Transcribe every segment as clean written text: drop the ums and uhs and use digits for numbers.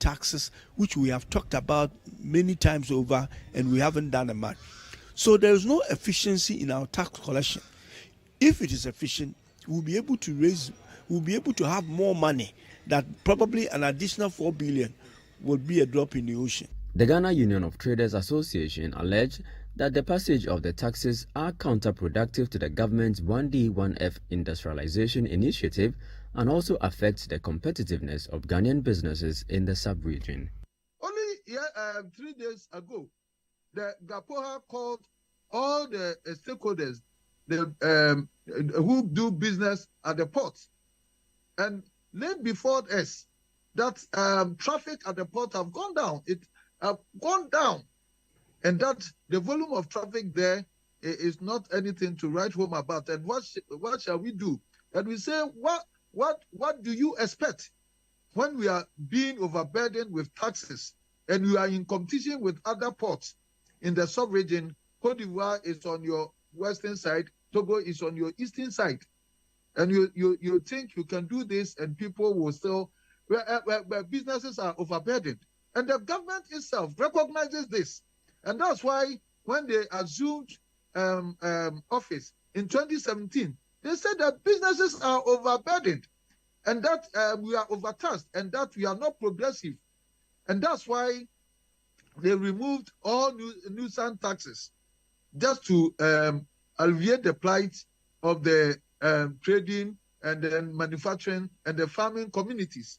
taxes, which we have talked about many times over, and we haven't done a much. So there is no efficiency in our tax collection. If it is efficient, we'll be able to have more money. That probably an additional 4 billion will be a drop in the ocean. The Ghana Union of Traders Association alleged that the passage of the taxes are counterproductive to the government's 1D 1F industrialization initiative and also affects the competitiveness of Ghanaian businesses in the sub-region. Only 3 days ago, the GAPOHA called all the stakeholders who do business at the ports, and laid before us that traffic at the port have gone down. It have gone down, and that the volume of traffic there is not anything to write home about. And what shall we do? And we say, what do you expect when we are being overburdened with taxes and we are in competition with other ports in the sub-region? Côte d'Ivoire is on your western side, Togo is on your eastern side. And you think you can do this and people will still, where businesses are overburdened. And the government itself recognizes this. And that's why when they assumed office in 2017, they said that businesses are overburdened and that we are overtaxed and that we are not progressive. And that's why they removed all nuisance taxes just to alleviate the plight of the trading and then manufacturing and the farming communities.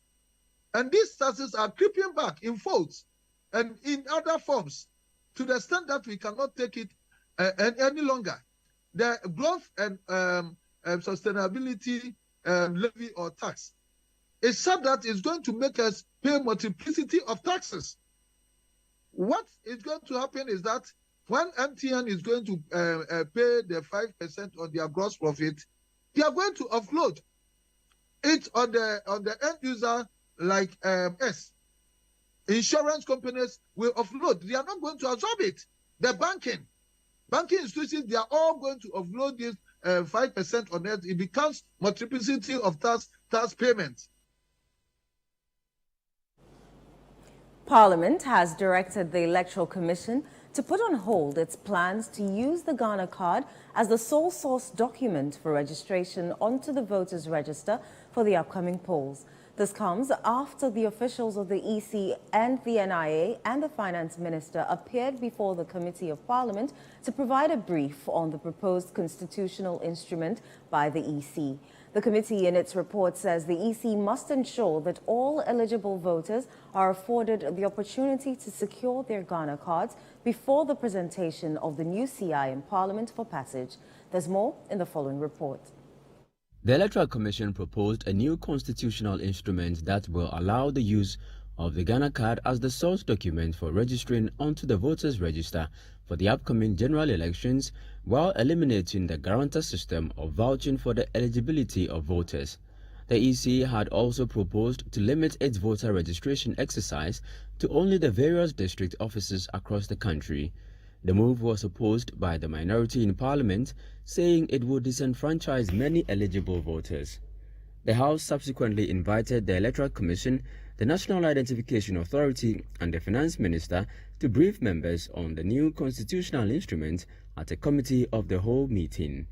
And these taxes are creeping back in folds and in other forms to the extent that we cannot take it any longer. The growth and sustainability levy or tax is said that it's going to make us pay multiplicity of taxes. What is going to happen is that when MTN is going to pay the 5% on their gross profit, they are going to offload it on the end user like us. Insurance companies will offload. They are not going to absorb it. The banking institutions, they are all going to offload this 5% on it. It becomes multiplicity of tax payments. Parliament has directed the Electoral Commission to put on hold its plans to use the Ghana card as the sole source document for registration onto the voters' register for the upcoming polls. This comes after the officials of the EC and the NIA and the Finance Minister appeared before the Committee of Parliament to provide a brief on the proposed constitutional instrument by the EC. The committee in its report says the EC must ensure that all eligible voters are afforded the opportunity to secure their Ghana cards before the presentation of the new CI in Parliament for passage. There's more in the following report. The Electoral Commission proposed a new constitutional instrument that will allow the use of the Ghana card as the source document for registering onto the voters' register for the upcoming general elections, while eliminating the guarantor system of vouching for the eligibility of voters. The EC had also proposed to limit its voter registration exercise to only the various district offices across the country. The move was opposed by the minority in Parliament, saying it would disenfranchise many eligible voters. The House subsequently invited the Electoral Commission, the National Identification Authority and the Finance Minister to brief members on the new constitutional instrument at a committee of the whole meeting.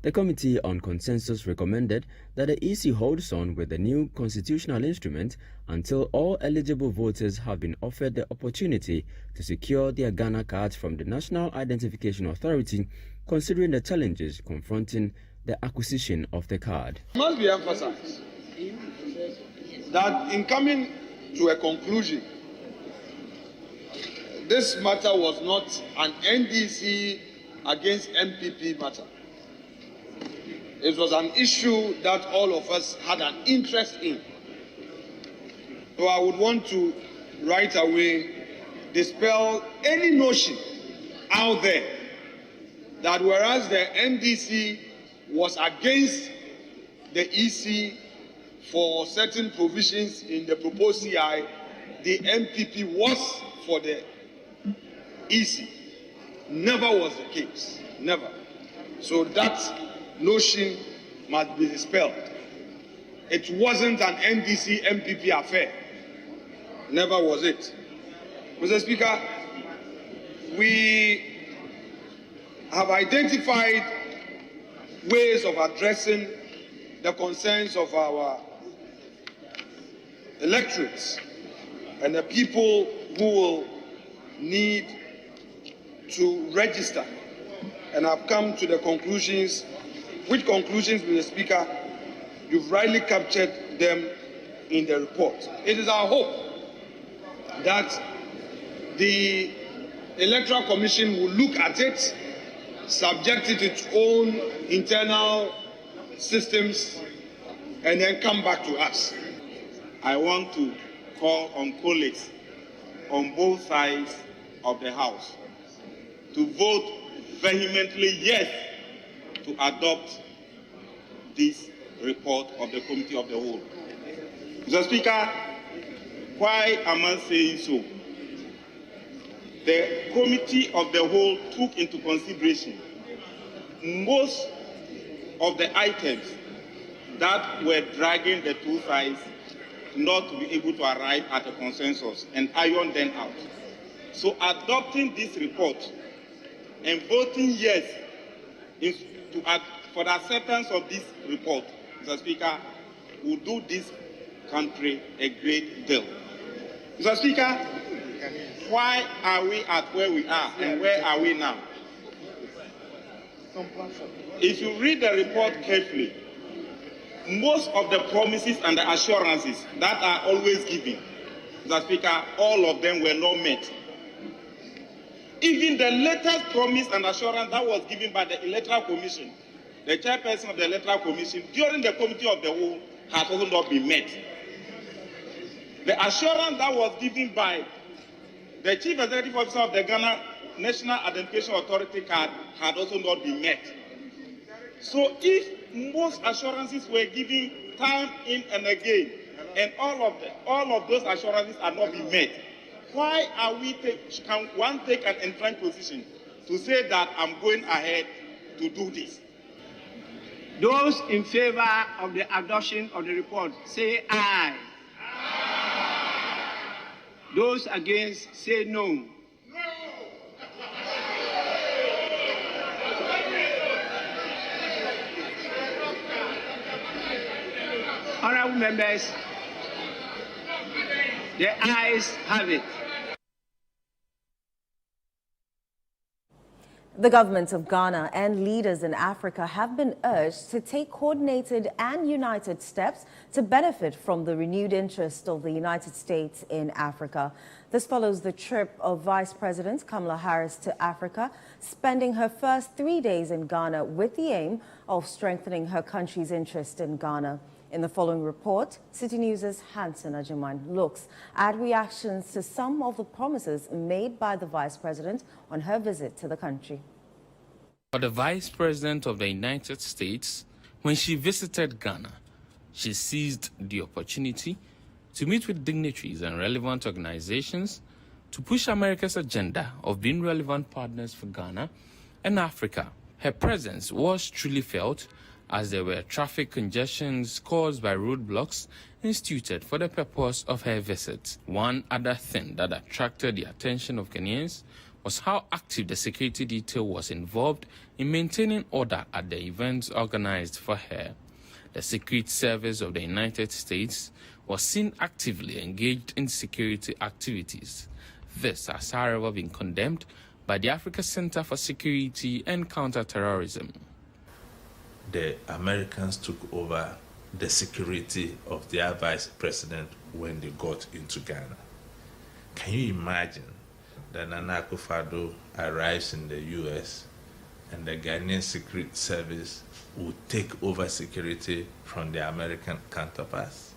The Committee on Consensus recommended that the EC holds on with the new constitutional instrument until all eligible voters have been offered the opportunity to secure their Ghana cards from the National Identification Authority, considering the challenges confronting the acquisition of the card. It must be emphasized that in coming to a conclusion, this matter was not an NDC against MPP matter. It was an issue that all of us had an interest in. So I would want to right away dispel any notion out there that whereas the NDC was against the EC for certain provisions in the proposed CI, the MPP was for the EC. Never was the case. Never. So that notion must be dispelled. It wasn't an NDC MPP affair. never was it. Mr. Speaker, we have identified ways of addressing the concerns of our electorates and the people who will need to register, and have come to the conclusions. Which conclusions, Mr. Speaker? You've rightly captured them in the report. It is our hope that the Electoral Commission will look at it, subject it to its own internal systems, and then come back to us. I want to call on colleagues on both sides of the House to vote vehemently yes to adopt this report of the Committee of the Whole. Mr. Speaker, why am I saying so? The Committee of the Whole took into consideration most of the items that were dragging the two sides not to be able to arrive at a consensus and iron them out. So adopting this report and voting yes for the acceptance of this report, Mr. Speaker, will do this country a great deal. Mr. Speaker, why are we at where we are and where are we now? If you read the report carefully, most of the promises and the assurances that are always given, Mr. Speaker, all of them were not met. Even the latest promise and assurance that was given by the Electoral Commission, the chairperson of the Electoral Commission, during the Committee of the Whole, has also not been met. The assurance that was given by the Chief Executive Officer of the Ghana National Identification Authority card had also not been met. So if most assurances were given time in and again, and all of those assurances are not being met, why can one take an entrenched position to say that I'm going ahead to do this? Those in favor of the adoption of the report, say aye. Aye. Those against, say no. No. Honorable members, the ayes have it. The government of Ghana and leaders in Africa have been urged to take coordinated and united steps to benefit from the renewed interest of the United States in Africa. This follows the trip of Vice President Kamala Harris to Africa, spending her first 3 days in Ghana with the aim of strengthening her country's interest in Ghana. In the following report, Citi News' Hanson Ajiman looks at reactions to some of the promises made by the Vice President on her visit to the country. For the Vice President of the United States, when she visited Ghana, she seized the opportunity to meet with dignitaries and relevant organizations to push America's agenda of being relevant partners for Ghana and Africa. Her presence was truly felt as there were traffic congestions caused by roadblocks instituted for the purpose of her visit. One other thing that attracted the attention of Ghanaians was how active the security detail was involved in maintaining order at the events organized for her. The Secret Service of the United States was seen actively engaged in security activities. This has, however, been condemned by the Africa Center for Security and Counterterrorism. The Americans took over the security of their vice president when they got into Ghana. Can you imagine that Nana Akufo-Addo arrives in the U.S. and the Ghanaian Secret Service will take over security from the American counterparts?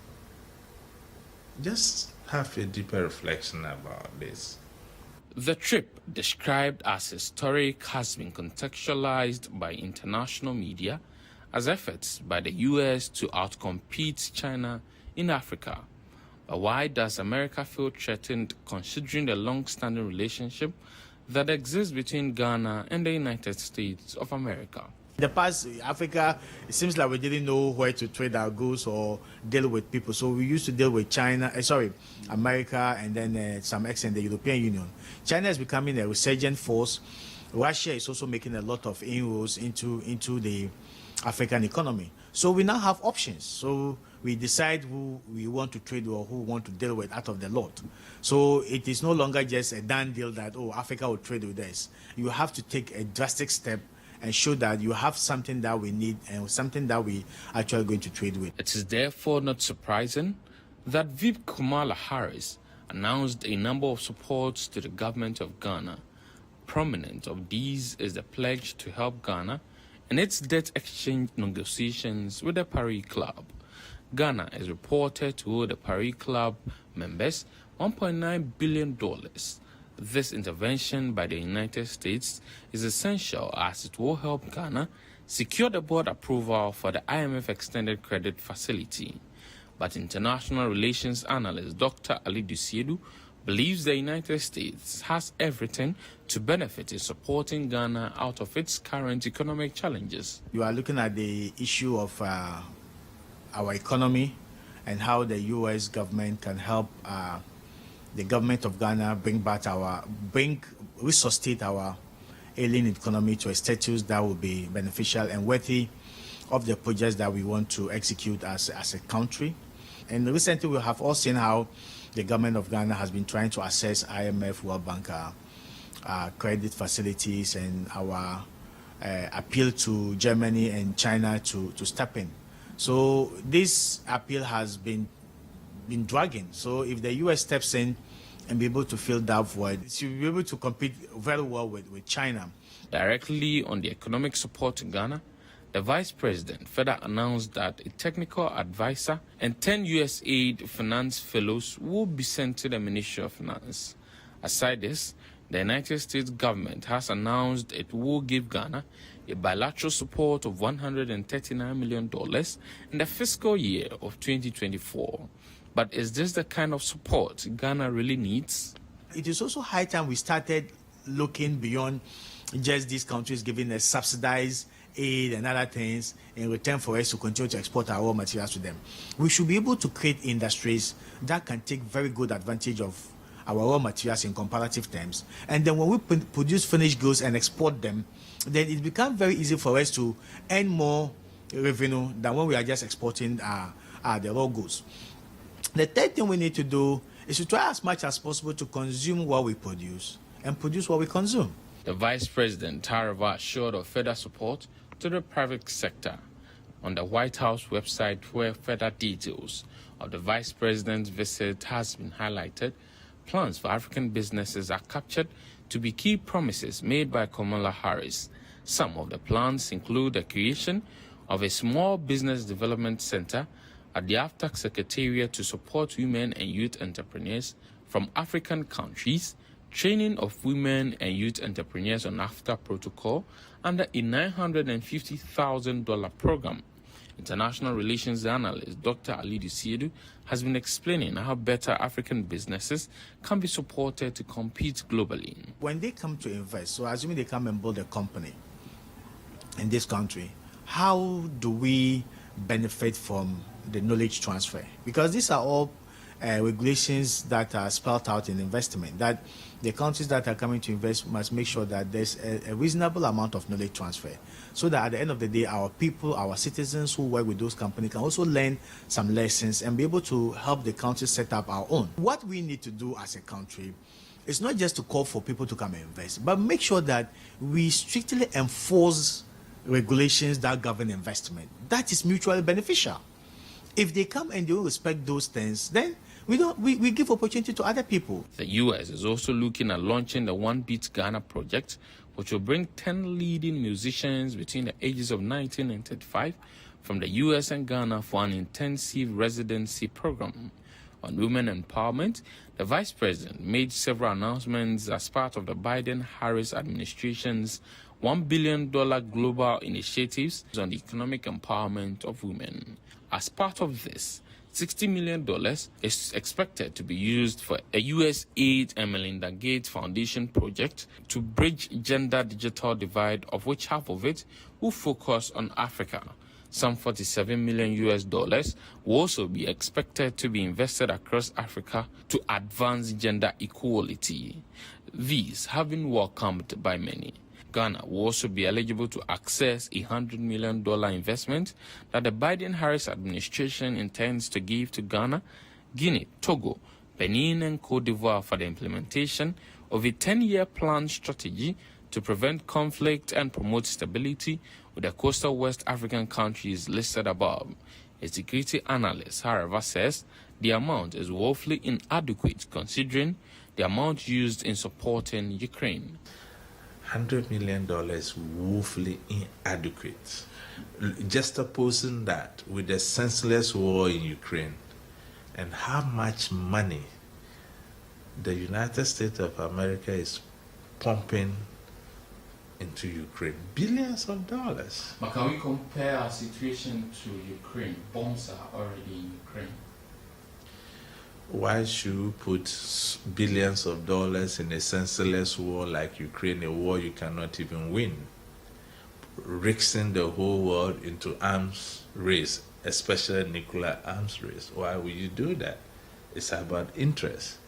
Just have a deeper reflection about this. The trip, described as historic, has been contextualized by international media as efforts by the U.S. to outcompete China in Africa. But why does America feel threatened considering the long-standing relationship that exists between Ghana and the United States of America? In the past, Africa, it seems like we didn't know where to trade our goods or deal with people. So we used to deal with America, and then some extent the European Union. China is becoming a resurgent force. Russia is also making a lot of inroads into the African economy. So we now have options. So we decide who we want to trade or who we want to deal with out of the lot. So it is no longer just a done deal that, oh, Africa will trade with us. You have to take a drastic step and show that you have something that we need and something that we actually going to trade with. It is therefore not surprising that VP Kamala Harris announced a number of supports to the government of Ghana. Prominent of these is the pledge to help Ghana in its debt exchange negotiations with the Paris Club. Ghana is reported to owe the Paris Club members $1.9 billion. This intervention by the United States is essential as it will help Ghana secure the board approval for the IMF Extended Credit Facility. But international relations analyst Dr. Ali Dusiedu believes the United States has everything to benefit in supporting Ghana out of its current economic challenges. You are looking at the issue of our economy and how the U.S. government can help the government of Ghana resuscitate our ailing economy to a status that will be beneficial and worthy of the projects that we want to execute as a country. And recently we have all seen how the government of Ghana has been trying to access IMF, World Bank credit facilities, and our appeal to Germany and China to step in. So this appeal has been dragging. So if the U.S. steps in and be able to fill that void, it should be able to compete very well with China. Directly on the economic support to Ghana, the Vice President further announced that a technical advisor and 10 USAID finance fellows will be sent to the Ministry of Finance. Aside this, the United States government has announced it will give Ghana a bilateral support of $139 million in the fiscal year of 2024. But is this the kind of support Ghana really needs? It is also high time we started looking beyond just these countries giving us subsidized aid and other things in return for us to continue to export our raw materials to them. We should be able to create industries that can take very good advantage of our raw materials in comparative terms. And then when we produce finished goods and export them, then it becomes very easy for us to earn more revenue than when we are just exporting the raw goods. The third thing we need to do is to try as much as possible to consume what we produce and produce what we consume. The Vice President, however, assured of further support to the private sector. On the White House website, where further details of the Vice President's visit has been highlighted, plans for African businesses are captured to be key promises made by Kamala Harris. Some of the plans include the creation of a small business development center at the AFTAC Secretariat to support women and youth entrepreneurs from African countries, training of women and youth entrepreneurs on AFTA protocol under a $950,000 program. International relations analyst Dr. Ali Dusiedu has been explaining how better African businesses can be supported to compete globally. When they come to invest, so assuming they come and build a company in this country, how do we benefit from the knowledge transfer? Because these are all regulations that are spelled out in investment, that the countries that are coming to invest must make sure that there's a reasonable amount of knowledge transfer, so that at the end of the day, our people, our citizens who work with those companies can also learn some lessons and be able to help the country set up our own. What we need to do as a country is not just to call for people to come and invest, but make sure that we strictly enforce regulations that govern investment. That is mutually beneficial. If they come and they don't respect those things, then we give opportunity to other people. The U.S. is also looking at launching the One Beat Ghana project, which will bring 10 leading musicians between the ages of 19 and 35 from the U.S. and Ghana for an intensive residency program. On women empowerment, the Vice President made several announcements as part of the Biden-Harris administration's $1 billion global initiatives on the economic empowerment of women. As part of this, $60 million is expected to be used for a USAID and Melinda Gates Foundation project to bridge gender digital divide, of which half of it will focus on Africa. Some $47 million will also be expected to be invested across Africa to advance gender equality. These have been welcomed by many. Ghana will also be eligible to access a $100 million investment that the Biden-Harris administration intends to give to Ghana, Guinea, Togo, Benin, and Cote d'Ivoire for the implementation of a 10-year plan strategy to prevent conflict and promote stability with the coastal West African countries listed above. A security analyst, however, says the amount is woefully inadequate considering the amount used in supporting Ukraine. $100 million woefully inadequate. Just opposing that with the senseless war in Ukraine and how much money the United States of America is pumping into Ukraine, billions of dollars. But can we compare our situation to Ukraine? Bombs are already in Ukraine. Why should you put billions of dollars in a senseless war like Ukraine, a war you cannot even win? Rigsing the whole world into arms race, especially nuclear arms race. Why would you do that? It's about interest.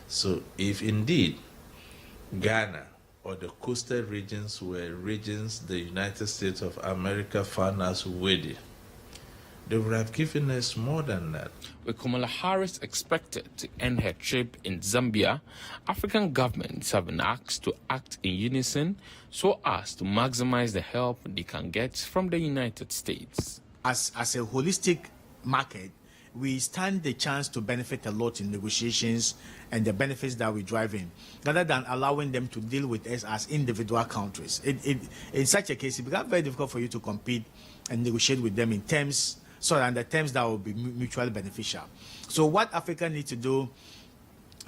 So if indeed Ghana or the coastal regions were regions the United States of America found us worthy, they would have given us more than that. With Kamala Harris expected to end her trip in Zambia, African governments have been asked to act in unison so as to maximize the help they can get from the United States. As a holistic market, we stand the chance to benefit a lot in negotiations and the benefits that we drive in, rather than allowing them to deal with us as individual countries. In such a case, it becomes very difficult for you to compete and negotiate with them in terms, the terms that will be mutually beneficial. So what Africa needs to do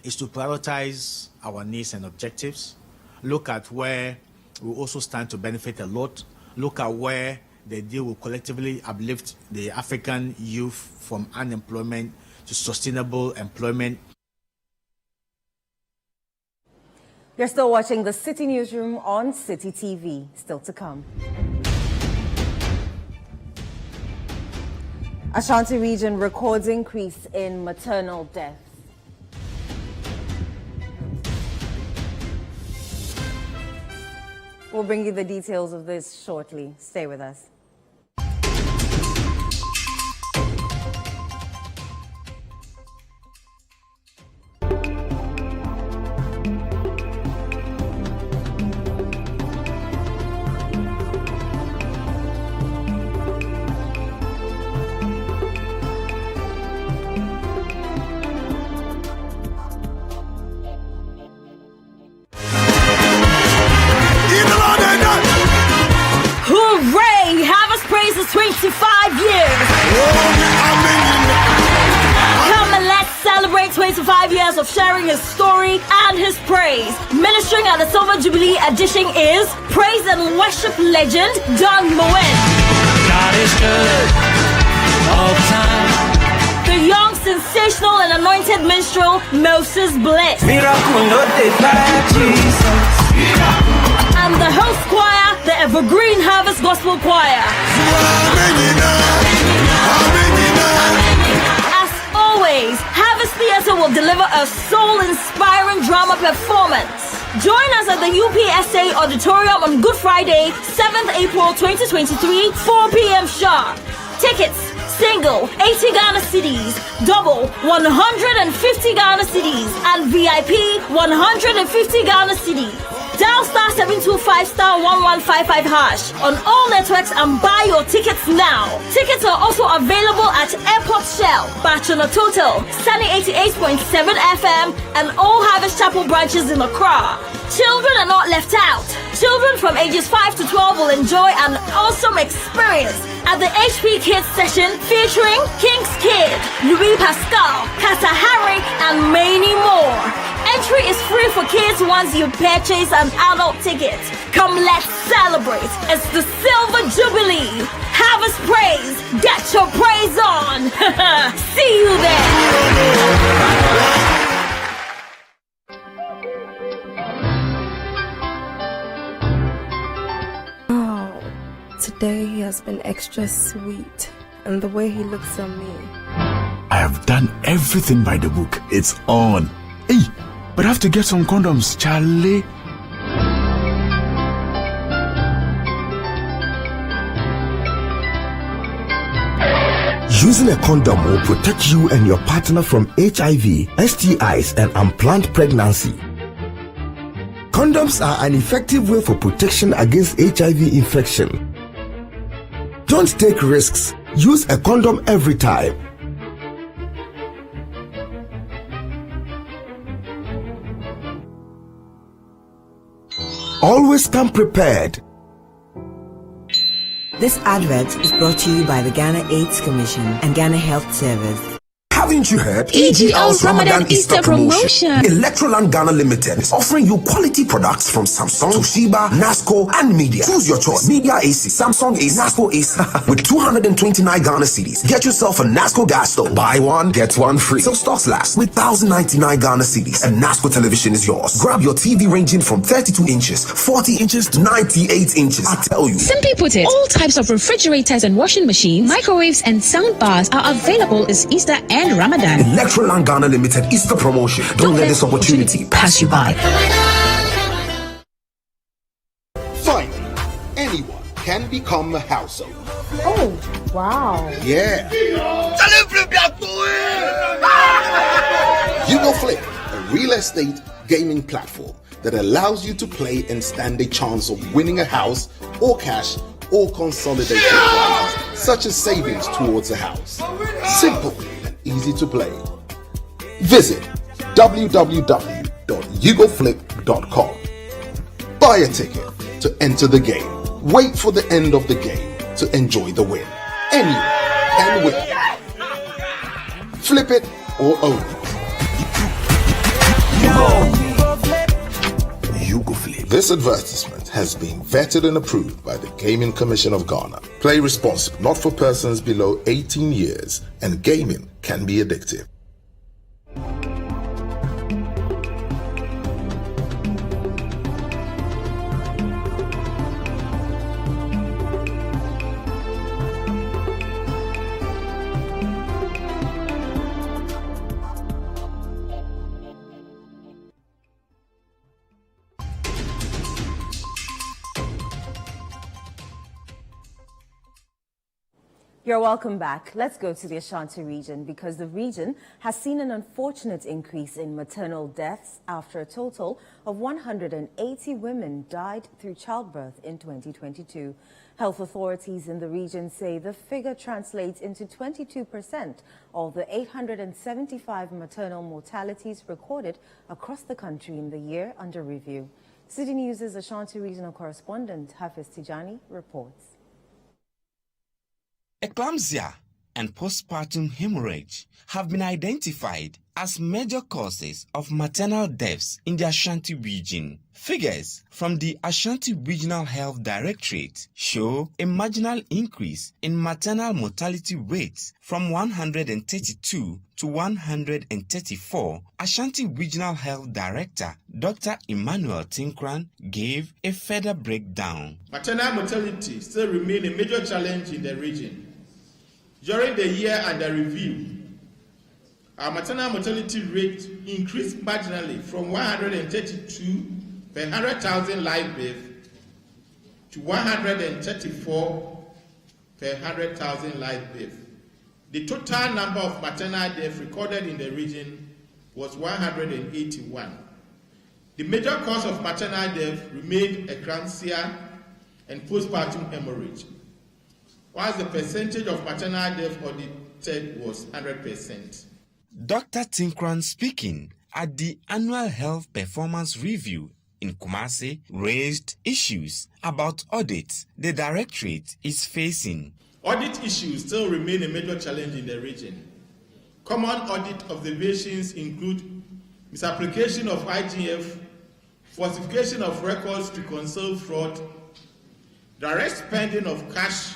is to prioritize our needs and objectives, look at where we also stand to benefit a lot, look at where the deal will collectively uplift the African youth from unemployment to sustainable employment. You're still watching the Citi Newsroom on Citi TV. Still to come. Ashanti region records increase in maternal deaths. We'll bring you the details of this shortly. Stay with us. Hooray! Harvest Praise is 25 years. Come and let's celebrate 25 years of sharing his story and his praise. Ministering at the Silver Jubilee edition is praise and worship legend Don Moen. God is good all the time. The young, sensational and anointed minstrel Moses Bliss. Miracle not the Jesus. And the host choir, the Evergreen Harvest Gospel Choir. As always, Harvest Theatre will deliver a soul-inspiring drama performance. Join us at the UPSA Auditorium on Good Friday, 7th April 2023, 4 p.m. sharp. Tickets, single, 80 Ghana cedis, double, 150 Ghana cedis, and VIP, 150 Ghana cedis. Dial *725*1155# on all networks and buy your tickets now. Tickets are also available at Airport Shell, Bachana Total, Sunny 88.7 FM, and all Harvest Chapel branches in Accra. Children are not left out. Children from ages 5 to 12 will enjoy an awesome experience at the HP Kids session featuring King's Kid, Louis Pascal, Kata Harry, and many more. Entry is free for kids kids once you purchase an adult ticket. Come, let's celebrate. It's the Silver Jubilee. Harvest praise. Get your praise on. See you there. Today he has been extra sweet, and the way he looks at me. I have done everything by the book. It's on. Hey, but I have to get some condoms, Charlie. Using a condom will protect you and your partner from HIV, STIs, and unplanned pregnancy. Condoms are an effective way for protection against HIV infection. Don't take risks. Use a condom every time. Always come prepared. This advert is brought to you by the Ghana AIDS Commission and Ghana Health Service. Haven't you heard? EGL's Ramadan Easter promotion. Electroland Ghana Limited is offering you quality products from Samsung, Toshiba, NASCO, and Media. Choose your choice. Media AC, Samsung AC, NASCO AC. With 229 Ghana cedis, get yourself a NASCO gas stove. Buy one, get one free. So stocks last. With 1,099 Ghana cedis, a NASCO television is yours. Grab your TV ranging from 32 inches, 40 inches to 98 inches. I tell you. Simply put it, all types of refrigerators and washing machines, microwaves and sound bars are available this Easter and Ramadan. Electroland Ghana Limited Easter promotion. Don't let this opportunity pass you by. Finally, anyone can become a household. Oh, wow. Yeah. Flip, a real estate gaming platform that allows you to play and stand a chance of winning a house or cash or consolidated prizes, such as savings towards a house. Simple and easy to play. Visit www.ugoflip.com. Buy a ticket to enter the game. Wait for the end of the game to enjoy the win. Anyone can win. Flip it or own it. Ugoflip. This advertisement has been vetted and approved by the Gaming Commission of Ghana. Play responsibly, not for persons below 18 years, and gaming can be addictive. You're welcome back. Let's go to the Ashanti region because the region has seen an unfortunate increase in maternal deaths after a total of 180 women died through childbirth in 2022. Health authorities in the region say the figure translates into 22% of the 875 maternal mortalities recorded across the country in the year under review. Citi News' Ashanti regional correspondent Hafiz Tijani reports. Eclampsia and postpartum hemorrhage have been identified as major causes of maternal deaths in the Ashanti region. Figures from the Ashanti Regional Health Directorate show a marginal increase in maternal mortality rates from 132 to 134. Ashanti Regional Health Director Dr. Emmanuel Tinkran gave a further breakdown. Maternal mortality still remains a major challenge in the region. During the year under review, our maternal mortality rate increased marginally from 132 per 100,000 live births to 134 per 100,000 live births. The total number of maternal deaths recorded in the region was 181. The major cause of maternal death remained eclampsia and postpartum hemorrhage, whilst the percentage of maternal death audited was 100%. Dr. Tinkran, speaking at the annual health performance review in Kumasi, raised issues about audits the directorate is facing. Audit issues still remain a major challenge in the region. Common audit observations include misapplication of IGF falsification of records to conceal fraud, direct spending of cash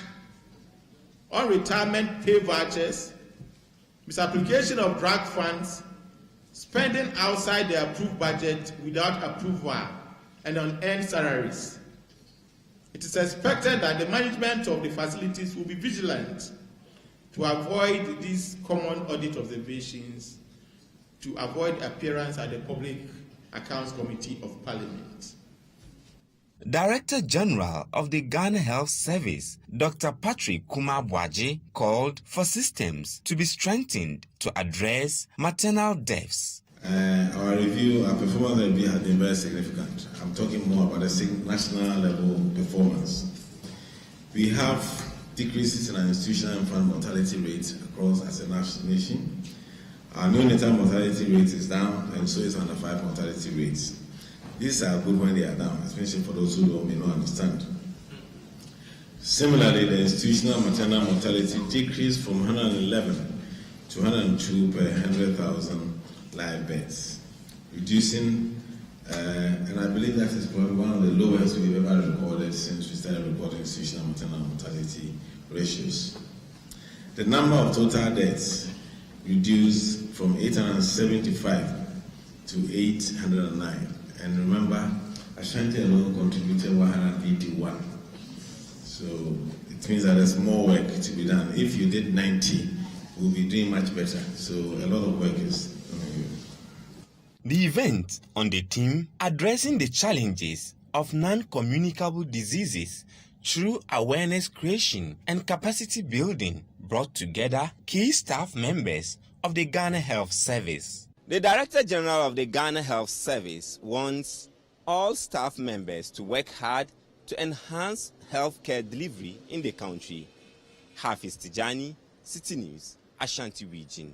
on retirement pay vouchers, misapplication of drug funds, spending outside the approved budget without approval, and unearned salaries. It is expected that the management of the facilities will be vigilant to avoid these common audit observations, to avoid appearance at the Public Accounts Committee of Parliament. Director General of the Ghana Health Service, Dr. Patrick Kumar-Bwaji, called for systems to be strengthened to address maternal deaths. Our performance review has been very significant. I'm talking more about the national level performance. We have decreases in our institutional infant mortality rates across as a nation. Our neonatal mortality rate is down, and so is under 5 mortality rates. These are good when they are down, especially for those who may not understand. Similarly, the institutional maternal mortality decreased from 111 to 102 per 100,000 live births, reducing, and I believe that is probably one of the lowest we've ever recorded since we started recording institutional maternal mortality ratios. The number of total deaths reduced from 875 to 809. And remember, Ashanti alone contributed 181. So it means that there's more work to be done. If you did 90, we'll be doing much better. So a lot of work is on you. The event on the theme addressing the challenges of non-communicable diseases through awareness creation and capacity building brought together key staff members of the Ghana Health Service. The Director General of the Ghana Health Service wants all staff members to work hard to enhance healthcare delivery in the country. Hafiz Tijani, Citi News, Ashanti Region.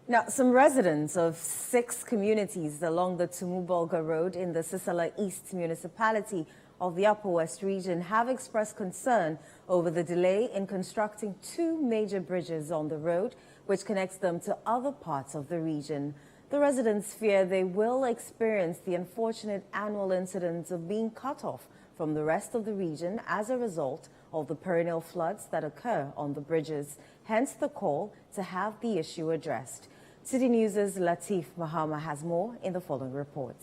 Now, some residents of 6 communities along the Tumu-Bolga Road in the Sisala East municipality of the Upper West region have expressed concern over the delay in constructing 2 major bridges on the road, which connects them to other parts of the region. The residents fear they will experience the unfortunate annual incidents of being cut off from the rest of the region as a result of the perennial floods that occur on the bridges. Hence the call to have the issue addressed. Citi News' Latif Mahama has more in the following report.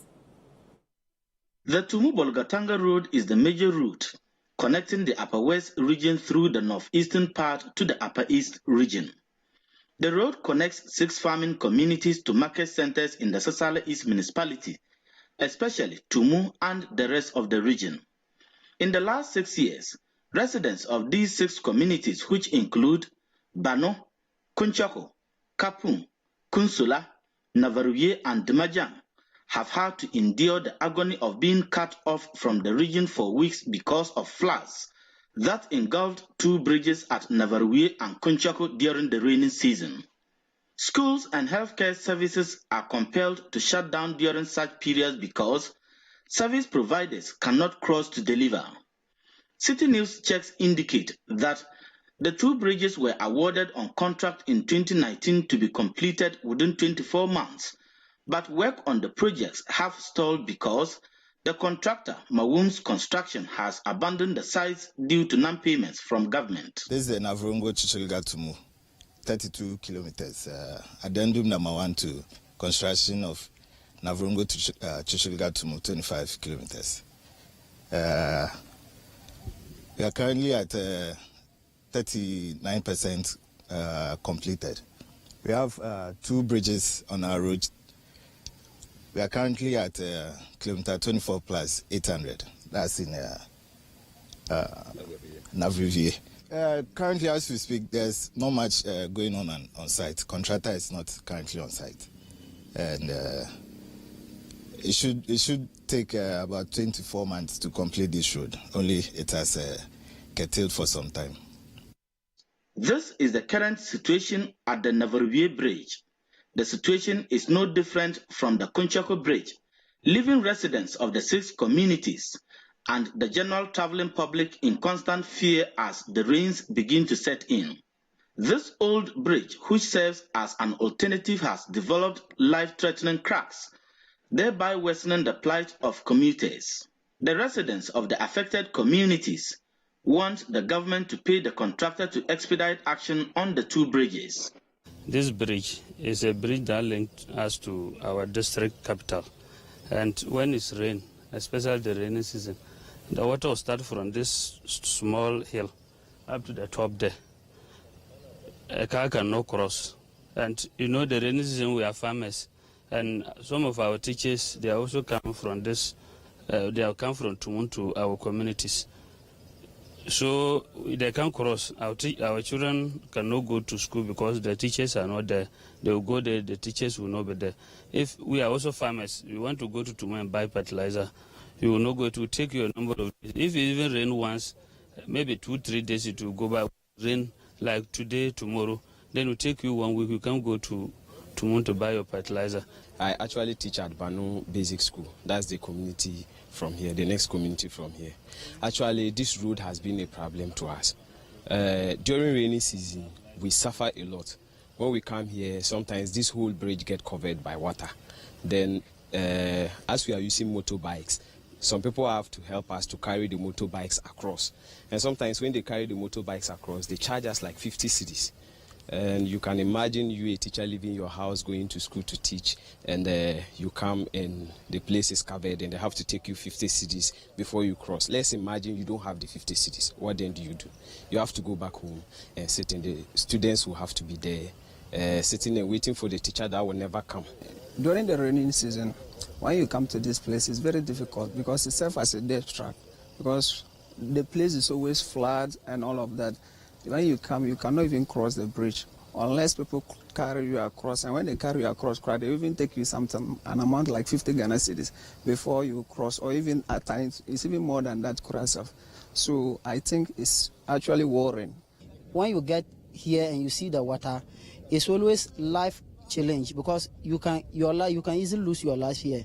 The Tumu-Bolga Road is the major route connecting the Upper West region through the northeastern part to the Upper East region. The road connects 6 farming communities to market centers in the Sisala East municipality, especially Tumu and the rest of the region. In the last 6 years, residents of these 6 communities, which include Bano, Kunchako, Kapung, Kunsula, Navaruye and Dimajang, have had to endure the agony of being cut off from the region for weeks because of floods that engulfed 2 bridges at Navaruye and Kunchako during the rainy season. Schools and healthcare services are compelled to shut down during such periods because service providers cannot cross to deliver. Citi News checks indicate that the 2 bridges were awarded on contract in 2019 to be completed within 24 months, but work on the projects have stalled because the contractor, Mawum's Construction, has abandoned the sites due to non-payments from government. This is the Navrongo-Chichilga-Tumu, 32 kilometers. Addendum number 1 to construction of Navrongo-Chichilga-Tumu, 25 kilometers. We are currently at 39% completed. We have 2 bridges on our road. We are currently at kilometer 24 plus 800. That's in Navrivier. Currently, as we speak, there's not much going on site. Contractor is not currently on site, and it should take about 24 months to complete this road. Only it has curtailed for some time. This is the current situation at the Navaruye Bridge. The situation is no different from the Kunchako Bridge, leaving residents of the 6 communities and the general traveling public in constant fear as the rains begin to set in. This old bridge, which serves as an alternative, has developed life-threatening cracks, thereby worsening the plight of commuters. The residents of the affected communities want the government to pay the contractor to expedite action on the two bridges. This bridge is a bridge that links us to our district capital. And when it's rain, especially the rainy season, the water will start from this small hill up to the top there. A car cannot cross. And you know, the rainy season we are farmers. And some of our teachers, they also come from this, they have come from Tumu to our communities. So they can't cross. Our children cannot go to school because the teachers are not there. They will go there, the teachers will not be there. If we are also farmers, we want to go to Tumu and buy fertilizer, you will not go to take your number of days. If it even rain once, maybe 2-3 days it will go by. Rain like today, tomorrow, then it will take you 1 week. You can't go to Tumu to buy your fertilizer. I actually teach at Banu Basic School. That's the community from here, the next community from here. Actually, this road has been a problem to us. During rainy season, we suffer a lot. When we come here, sometimes this whole bridge gets covered by water. Then, as we are using motorbikes, some people have to help us to carry the motorbikes across. And sometimes when they carry the motorbikes across, they charge us like 50 cedis. And you can imagine you, a teacher, leaving your house, going to school to teach, and you come and the place is covered and they have to take you 50 cedis before you cross. Let's imagine you don't have the 50 cedis. What then do? You have to go back home and sit in. The students will have to be there, sitting and waiting for the teacher that will never come. During the rainy season, when you come to this place, it's very difficult because it serves as a death trap because the place is always flat and all of that. When you come, you cannot even cross the bridge unless people carry you across. And when they carry you across, they even take you an amount like 50 Ghana cedis before you cross, or even at times, it's even more than that cross. So I think it's actually worrying. When you get here and you see the water, it's always life challenge because you can easily lose your life here.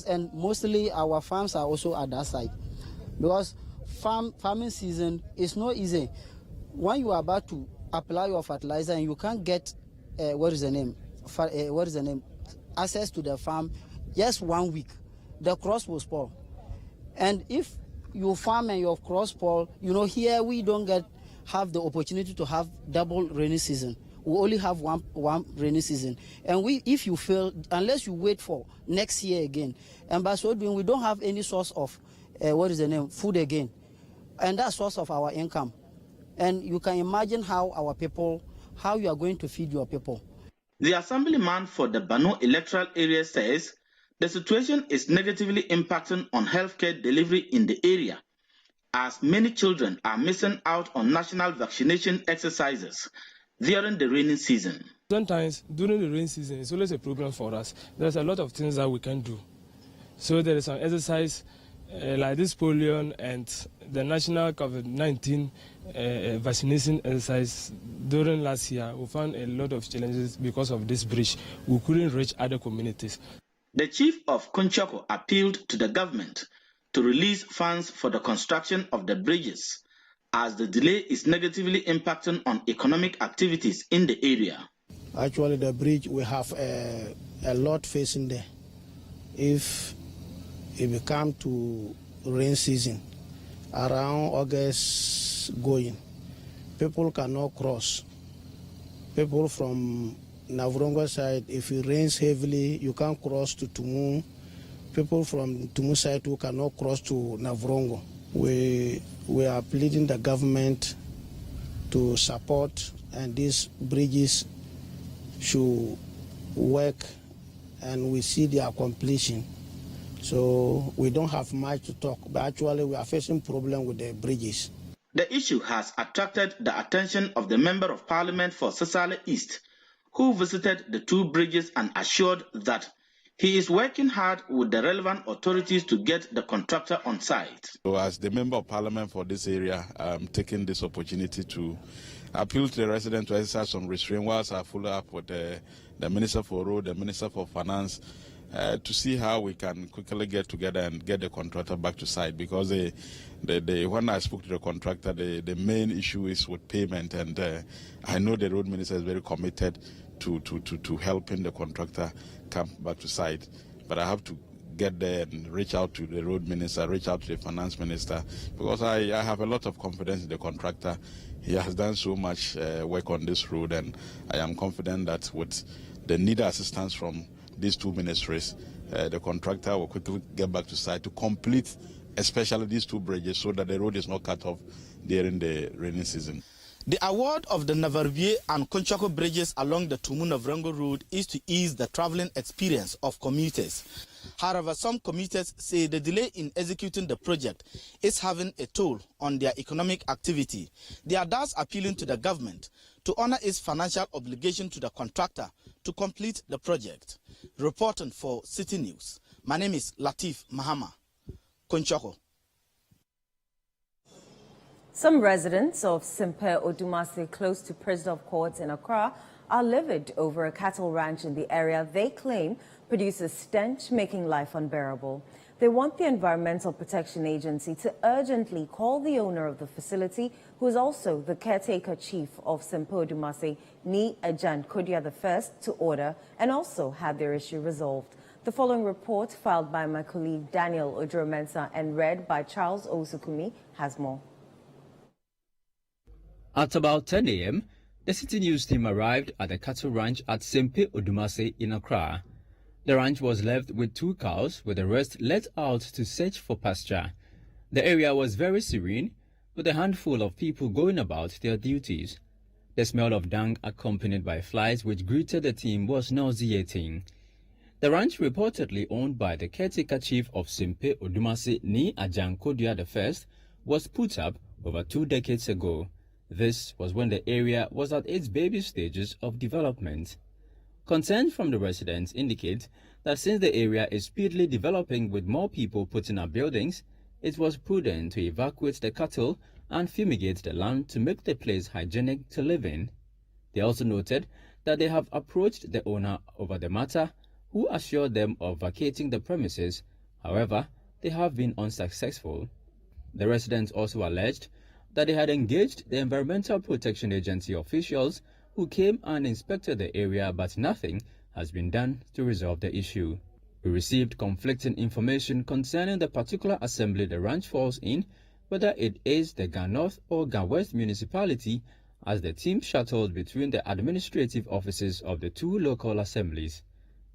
And mostly our farms are also at that side. Because farming season is not easy. When you are about to apply your fertilizer and you can't get access to the farm, just 1 week, the crops will spoil. And if you farm and your crops spoil, here we don't have the opportunity to have double rainy season. We only have one rainy season. And if you fail, unless you wait for next year again, and by so doing, we don't have any source of food again, and that source of our income. And you can imagine how you are going to feed your people. The assemblyman for the Bano electoral area says the situation is negatively impacting on healthcare delivery in the area, as many children are missing out on national vaccination exercises during the rainy season. Sometimes during the rainy season, it's always a problem for us. There's a lot of things that we can do. So there is an exercise like this polio and the national COVID-19 vaccination exercise during last year. We found a lot of challenges because of this bridge. We couldn't reach other communities. The chief of Kunchako appealed to the government to release funds for the construction of the bridges, as the delay is negatively impacting on economic activities in the area. Actually, the bridge, we have a lot facing there. If we come to rain season, around August going, people cannot cross. People from Navrongo side, if it rains heavily, you can't cross to Tumu. People from Tumu side who cannot cross to Navrongo. We are pleading the government to support, and these bridges should work, and we see their completion. So we don't have much to talk, but actually we are facing problem with the bridges. The issue has attracted the attention of the Member of Parliament for Sesale East, who visited the two bridges and assured that he is working hard with the relevant authorities to get the contractor on site. So as the Member of Parliament for this area, I'm taking this opportunity to appeal to the residents to exercise some restraint whilst I follow up with the Minister for Road, the Minister for Finance, to see how we can quickly get together and get the contractor back to site, because when I spoke to the contractor, the main issue is with payment, and I know the road minister is very committed to helping the contractor come back to site. but I have to get there and reach out to the road minister, reach out to the finance minister, because I have a lot of confidence in the contractor. He has done so much work on this road, and I am confident that with the needed assistance from these two ministries, the contractor will quickly get back to site to complete especially these two bridges so that the road is not cut off during the rainy season. The award of the Navarvie and Conchaco bridges along the Tumu-Navrango road is to ease the traveling experience of commuters. However, some commuters say the delay in executing the project is having a toll on their economic activity. They are thus appealing to the government to honor its financial obligation to the contractor to complete the project. Reporting for Citi News, my name is Latif Mahama. Conchaco. Some residents of Sempe Odumase, close to President Court in Accra, are livid over a cattle ranch in the area they claim produces stench, making life unbearable. They want the Environmental Protection Agency to urgently call the owner of the facility, who is also the caretaker chief of Sempe Odumase, Ni Ajan Kodia I, to order and also have their issue resolved. The following report, filed by my colleague Daniel Odromensa and read by Charles Osukumi, has more. At about 10 a.m., the Citi News team arrived at the cattle ranch at Sempe Odumase in Accra. The ranch was left with 2 cows, with the rest let out to search for pasture. The area was very serene, with a handful of people going about their duties. The smell of dung, accompanied by flies which greeted the team, was nauseating. The ranch, reportedly owned by the caretaker chief of Sempe Odumase, Ni Ajan Kodia I, was put up over 2 decades ago. This was when the area was at its baby stages of development. Concerns from the residents indicate that since the area is speedily developing with more people putting up buildings, it was prudent to evacuate the cattle and fumigate the land to make the place hygienic to live in. They also noted that they have approached the owner over the matter, who assured them of vacating the premises. However, they have been unsuccessful. The residents also alleged that they had engaged the Environmental Protection Agency officials who came and inspected the area, but nothing has been done to resolve the issue. We received conflicting information concerning the particular assembly the ranch falls in, whether it is the Ga North or Ga West municipality, as the team shuttled between the administrative offices of the 2 local assemblies.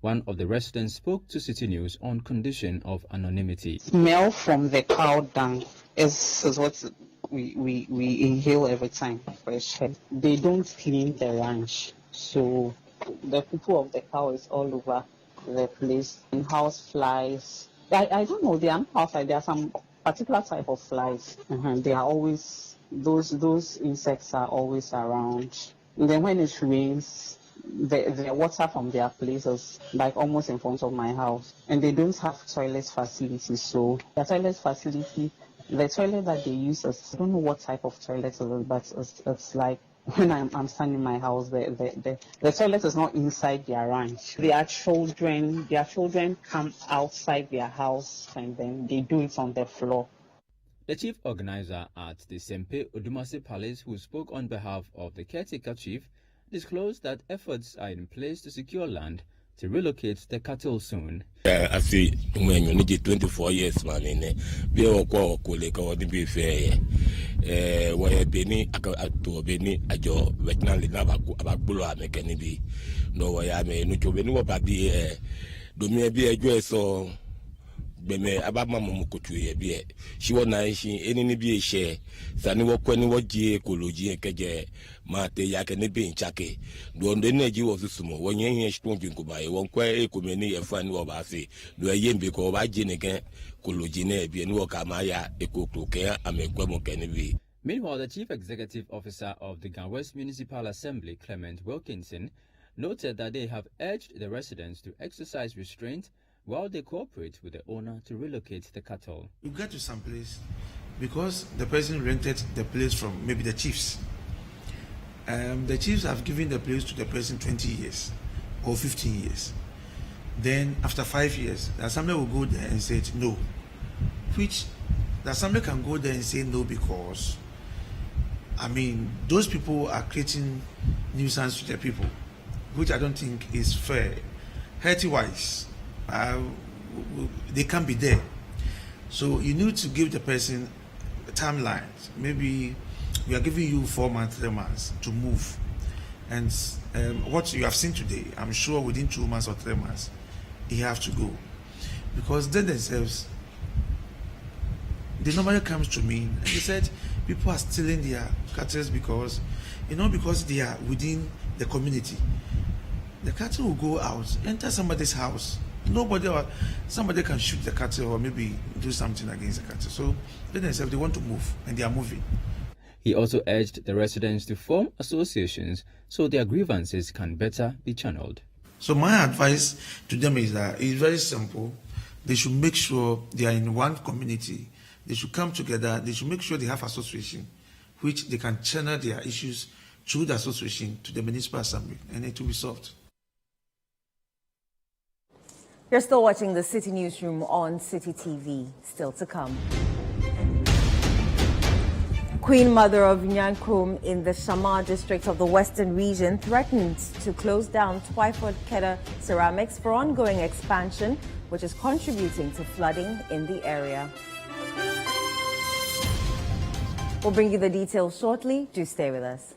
One of the residents spoke to Citi News on condition of anonymity. Smell from the cow dung is what we inhale every time, fresh air. They don't clean the ranch, so the people of the cow is all over the place. And house flies, I don't know, they are not outside, there are some particular type of flies. They are always, those insects are always around. And then when it rains, the water from their places, like almost in front of my house, and they don't have toilet facilities. So the toilet facility, the toilet that they use is, I don't know what type of toilet it is, but it's like when I'm standing in my house, the toilet is not inside their ranch. Their children come outside their house and then they do it on the floor. The chief organizer at the Sempe Odumase Palace, who spoke on behalf of the caretaker chief, disclosed that efforts are in place to secure land to relocate the cattle soon. I see when you need 24 years, man, be a colleague or the buffet. Why Benny, to Benny, a job, veterinary about Bula, Mechanibi. No, I may not know about the do me be a dress or Beme about Mamma Kutu, be she was nice, any be a share. Sani walk when you watch ecology and Kaja, Mate Yakane being Chake. Don't the energy was sumo when you ain't strong to buy one quite a many a fan of Asi. Do a yen because I gin again, Cologine, be and walk Amaya, a cook to care, and make Guamo Kennedy. Meanwhile, the chief executive officer of the Ga West Municipal Assembly, Clement Wilkinson, noted that they have urged the residents to exercise restraint while they cooperate with the owner to relocate the cattle. You get to some place because the person rented the place from maybe the chiefs. The chiefs have given the place to the person 20 years or 15 years. Then after 5 years, the assembly will go there and say no, which the assembly can go there and say no because, I mean, those people are creating nuisance to the people, which I don't think is fair. Healthy-wise, they can't be there. So you need to give the person timelines. Maybe we are giving you 4 months, 3 months to move. And what you have seen today, I'm sure within 2 months or 3 months, he have to go. Because they themselves, they normally comes to me and they said people are stealing their cattle because, because they are within the community. The cattle will go out, enter somebody's house. Somebody can shoot the cattle or maybe do something against the cattle. So they themselves, they want to move and they are moving. He also urged the residents to form associations so their grievances can better be channeled. So my advice to them is that it's very simple. They should make sure they are in one community. They should come together. They should make sure they have association, which they can channel their issues through the association to the municipal assembly, and it will be solved. You're still watching the City Newsroom on City TV. Still to come. Queen Mother of Nyankrum in the Shama district of the Western region threatened to close down Twyford Kedda Ceramics for ongoing expansion, which is contributing to flooding in the area. We'll bring you the details shortly. Do stay with us.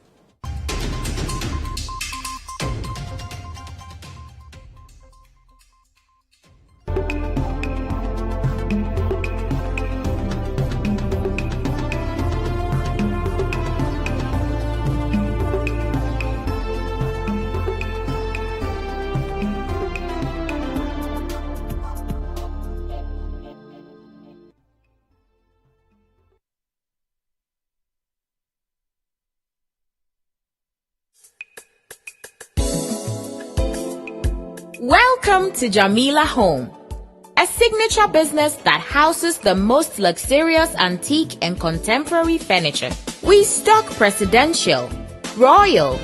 Welcome to Jamila Home, a signature business that houses the most luxurious antique and contemporary furniture. We stock presidential, royal,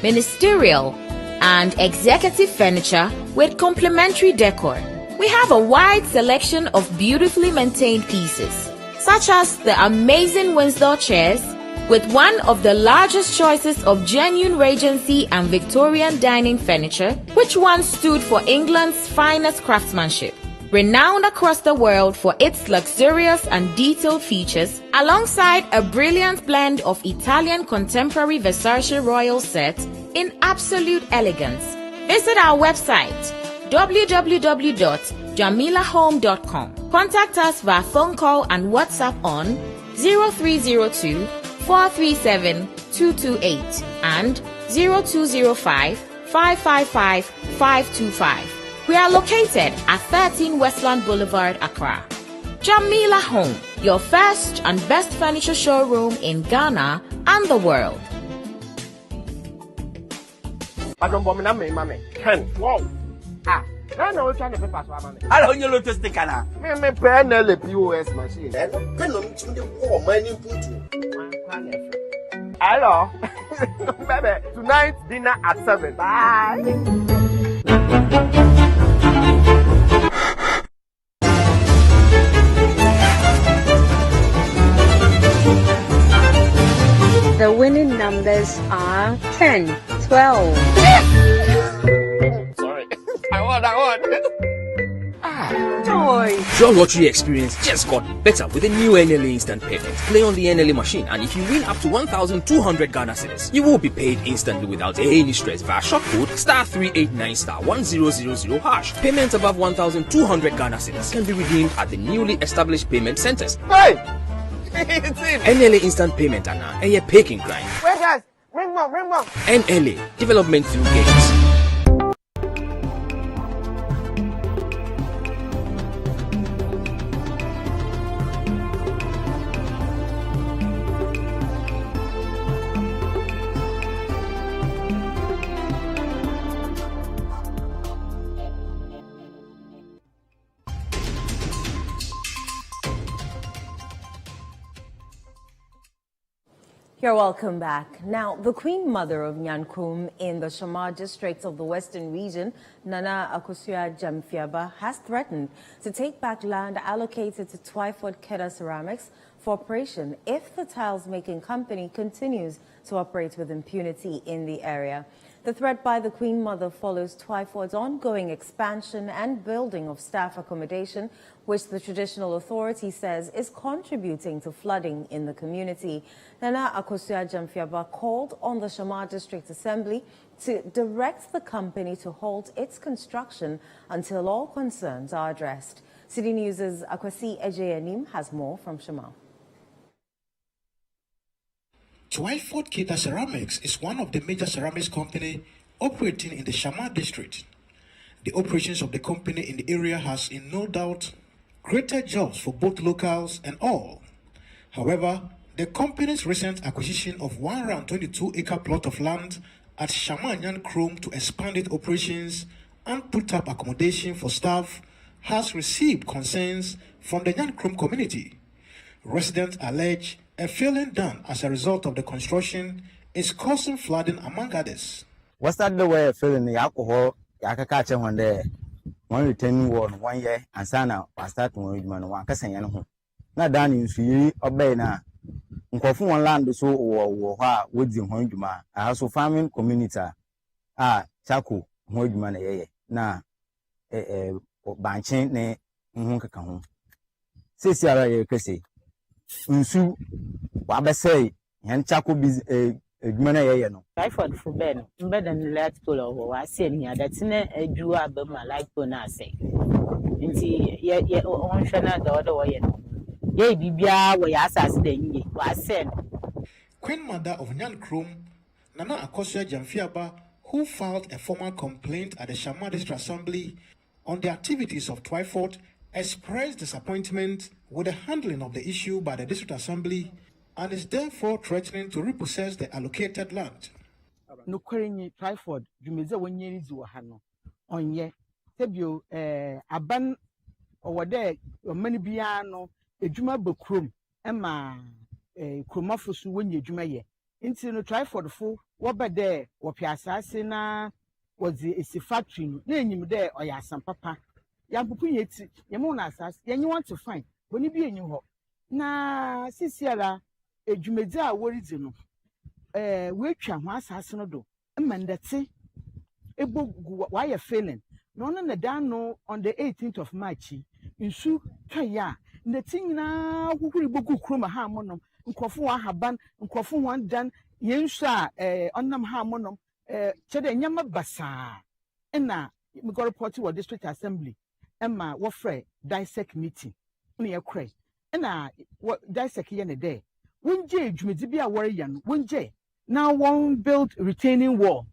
ministerial, and executive furniture with complimentary decor. We have a wide selection of beautifully maintained pieces, such as the amazing Windsor chairs, with one of the largest choices of genuine Regency and Victorian dining furniture, which once stood for England's finest craftsmanship. Renowned across the world for its luxurious and detailed features, alongside a brilliant blend of Italian contemporary Versace royal set in absolute elegance. Visit our website www.jamilahome.com. Contact us via phone call and WhatsApp on 0302 437 228 and 0205 555 525. We are located at 13 Westland Boulevard, Accra. Jamila Home, your first and best furniture showroom in Ghana and the world. I don't know to stick on. Me PNL POS machine. Hello. Baby, tonight dinner at 7. Bye. The winning numbers are 10, 12. Sorry. I won. Joy. Your lottery experience just got better with the new NLA instant payment. Play on the NLA machine, and if you win up to 1,200 Ghana cedis, you will be paid instantly without any stress via short code *389*1000#. Payments above 1,200 Ghana cedis can be redeemed at the newly established payment centers. Hey! It's in. NLA instant payment and a paying grind. Wait, guys. Ring mom. NLA development through games. You're welcome back. Now, the Queen Mother of Nyankrum in the Shama district of the Western region, Nana Akosua Jamfiaba, has threatened to take back land allocated to Twyford Kedda Ceramics for operation if the tiles-making company continues to operate with impunity in the area. The threat by the Queen Mother follows Twyford's ongoing expansion and building of staff accommodation, which the traditional authority says is contributing to flooding in the community. Nana Akosua-Gyamfiaba called on the Shama District Assembly to direct the company to halt its construction until all concerns are addressed. Citi News' Akwasi Ejeanim has more from Shama. Twyford Kita Ceramics is one of the major ceramics companies operating in the Shama district. The operations of the company in the area has, in no doubt, created jobs for both locals and all. However, the company's recent acquisition of 122-acre plot of land at Shama Newsroom to expand its operations and put up accommodation for staff has received concerns from the Newsroom community. Residents allege a failing done as a result of the construction is causing flooding among others. What's that the way of filling the alcohol? I can catch one day. One returning 1 year and sana was starting with one Cassan. Not done in Sui or Bayna. Uncofu one land so or woods in Honduma. I also farming community. Chaku, Hondman, na Banchain ne Hunkakan. Cecilia Casey. Unsu wabese yan chako biz edwuma na ye no Twyford for ben better than let go wa sen here that na adu abama like go na say nti ye on hwana da oda wo ye no ye bibia wo ya asase da nyi wa sen. Queen Mother of Newsroom, Nana Akosua-Gyamfiaba, who filed a formal complaint at the Shama District Assembly on the activities of Twyford, expressed disappointment with the handling of the issue by the District Assembly and is therefore threatening to repossess the allocated land. No currently Twyford, you may say when you do Hano on ye, Tebio, Aban or there, or many piano, a Juma Bukrum, Emma, a Chromophos when you Jumaye. Into no Twyford full, what by there, or Piazza Sena was the factory, name you there or ya some papa. Yampupuyeti, Yamona Sass, you want to find when you be in your home. Na Sisiala, a Jumeda Worizino, which I was Hassanodo, a man that say, a book why a failing. None on the dano on the 18th of March, in Su Kaya, the thing now who will book Kroma Harmonum, and Kofu Haban, and Kofu one done, Yensha, on them Harmonum, Chedanyama Bassa. And now, we got a report to a district assembly. Emma, what Fred dissect meeting. Only a cray. And what dissect yen a day. One jay, Jumidibia warrior, one jay. Now one build retaining wall.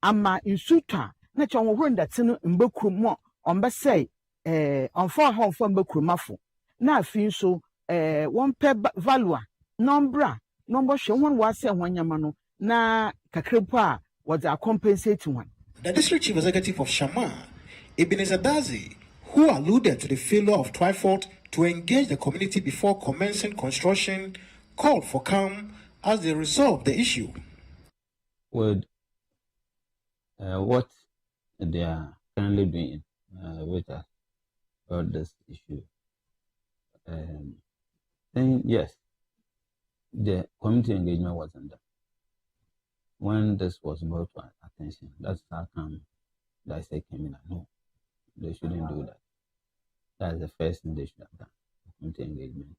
Amma in Suta, not on one that's in Bokrum on Bassay, on 4 home from Bokrumafu. Now, feel so, one pair valua, nombra, number show one was saying one yamano, na Kakrepa was a compensating one. The district chief executive of Shama, Ebenezer Dazi, who alluded to the failure of Twyford to engage the community before commencing construction, called for calm as they resolve the issue. With what they are currently doing with us about this issue, then yes, the community engagement wasn't done. When this was brought to our attention, that's how come I say came in. No, they shouldn't do that. That's the first thing they should have done. Community engagement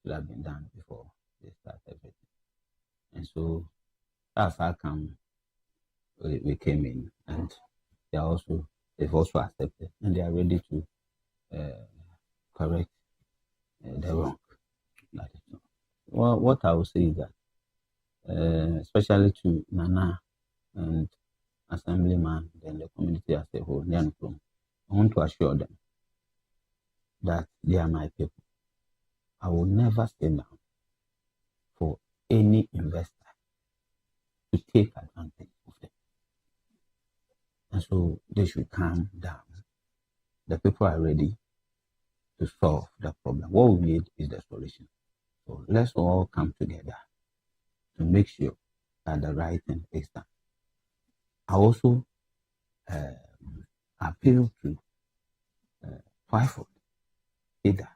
should have been done before they start everything. And so that's how come we came in, and they've also accepted, and they are ready to correct the wrong. Well, what I would say is that, especially to Nana and Assemblyman, then the community as a whole, I want to assure them that they are my people. I will never stay down for any investor to take advantage of them. And so they should calm down. The people are ready to solve the problem. What we need is the solution. So let's all come together to make sure that the right thing is done. I also appeal to Twyford either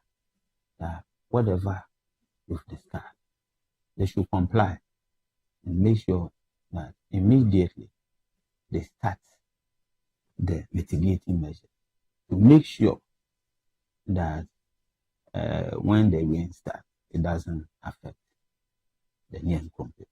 that whatever we've discussed, they should comply and make sure that immediately they start the mitigating measures to make sure that when the rain starts, it doesn't affect the Nyankrom people.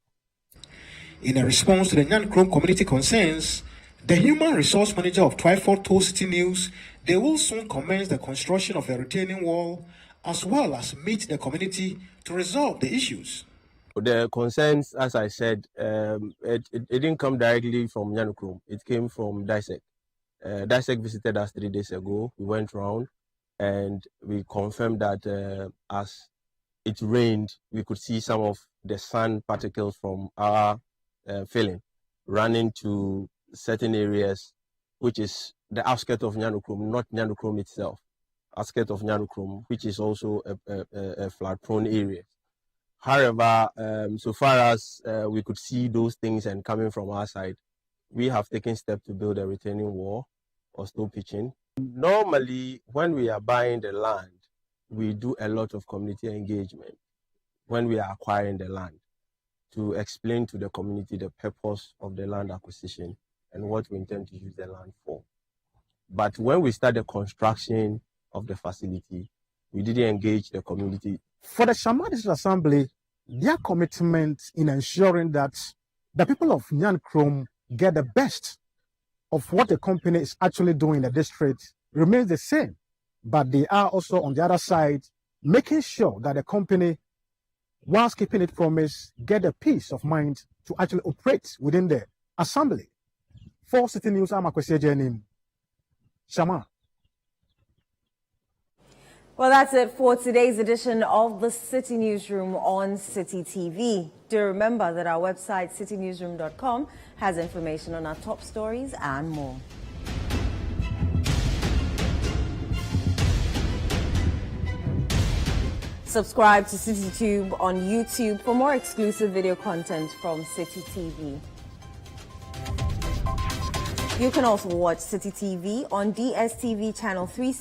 In a response to the Nyankrom community concerns, the Human Resource Manager of Twyford told Citi News they will soon commence the construction of a retaining wall as well as meet the community to resolve the issues. The concerns, as I said, it didn't come directly from Nyankrom. It came from DISEC. DISEC visited us 3 days ago. We went round and we confirmed that as it rained, we could see some of the sand particles from our filling running to certain areas, which is the outskirts of Nyankrom, not Nyankrom itself. Outskirts of Nyankrom, which is also a flood-prone area. However, so far as we could see those things and coming from our side, we have taken steps to build a retaining wall or stone pitching. Normally, when we are buying the land, we do a lot of community engagement when we are acquiring the land to explain to the community the purpose of the land acquisition and what we intend to use the land for. But when we start the construction of the facility, we didn't engage the community. For the Shama District Assembly, their commitment in ensuring that the people of Nyankrom get the best of what the company is actually doing in the district remains the same. But they are also on the other side making sure that the company, whilst keeping its promise, get the peace of mind to actually operate within the assembly. For Citi News, I'm Akwesi Ejenim. Shama. Well, that's it for today's edition of the Citi Newsroom on Citi TV. Do remember that our website, citinewsroom.com, has information on our top stories and more. Subscribe to CitiTube on YouTube for more exclusive video content from Citi TV. You can also watch Citi TV on DSTV channel 360.